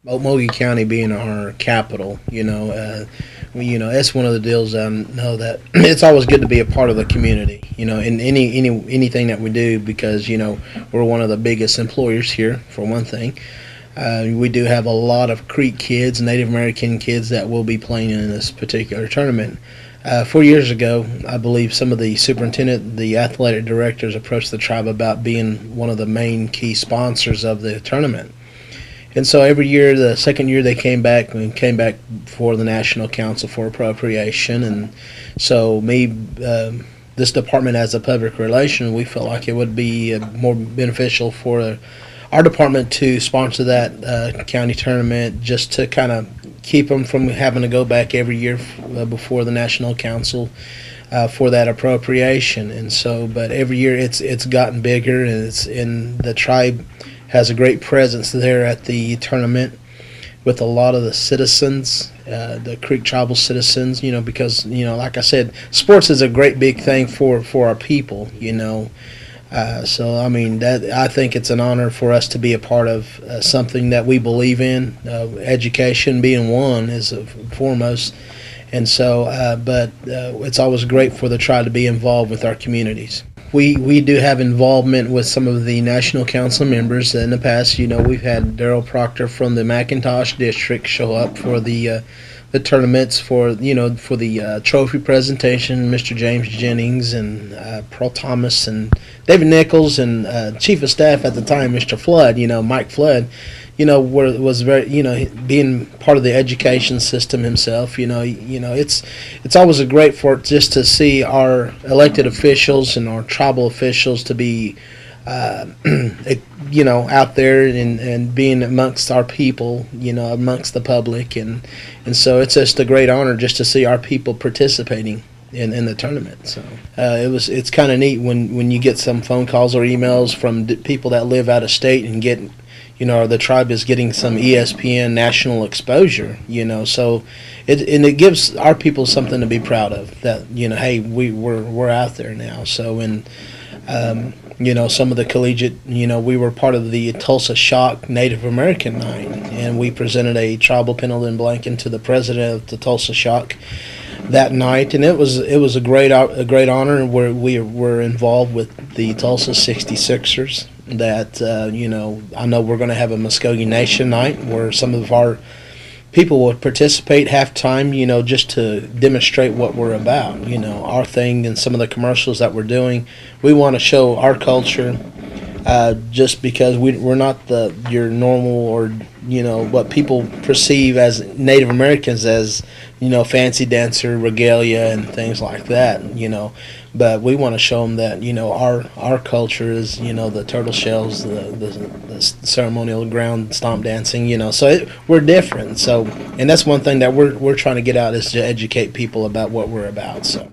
Muscogee County being our capital, it's one of the deals I know that it's always good to be a part of the community, in anything that we do because we're one of the biggest employers here for one thing. We do have a lot of Creek kids, Native American kids that will be playing in this particular tournament. 4 years ago, I believe some of the superintendent, the athletic directors approached the tribe about being one of the main key sponsors of the tournament. And so every year, the second year they came back and came back for the National Council for Appropriation. And so this department as a public relation, we felt like it would be more beneficial for our department to sponsor that county tournament just to kind of keep them from having to go back every year before the National Council for that appropriation. And so, but every year it's gotten bigger, and it's in the tribe has a great presence there at the tournament with a lot of the citizens, the Creek tribal citizens, because, like I said, sports is a great big thing for our people. So, I mean, that I think it's an honor for us to be a part of something that we believe in, education being one is foremost. And so, but it's always great for the tribe to be involved with our communities. We do have involvement with some of the National Council members. In the past, we've had Daryl Proctor from the McIntosh District show up for the tournaments for the trophy presentation. Mr. James Jennings and Pearl Thomas and David Nichols and Chief of Staff at the time, Mr. Flood. Mike Flood. Was very, being part of the education system himself. It's always a great for just to see our elected officials and our tribal officials to be, out there and being amongst our people, amongst the public, and so it's just a great honor just to see our people participating in the tournament. So it's kind of neat when you get some phone calls or emails from people that live out of state and get. The tribe is getting some ESPN national exposure, so it gives our people something to be proud of, that, hey, we're out there now. So, and, some of the collegiate, we were part of the Tulsa Shock Native American Night, and we presented a tribal pendleton blanket to the president of the Tulsa Shock that night, and it was a great honor where we were involved with the Tulsa 66ers. That I know we're going to have a Muscogee Nation night where some of our people will participate halftime, just to demonstrate what we're about, our thing, and some of the commercials that we're doing. We want to show our culture, just because we're not your normal or what people perceive as Native Americans as fancy dancer regalia and things like that, but we want to show them that our culture is the turtle shells, the ceremonial ground stomp dancing, so we're different. So, and that's one thing that we're trying to get out, is to educate people about what we're about. So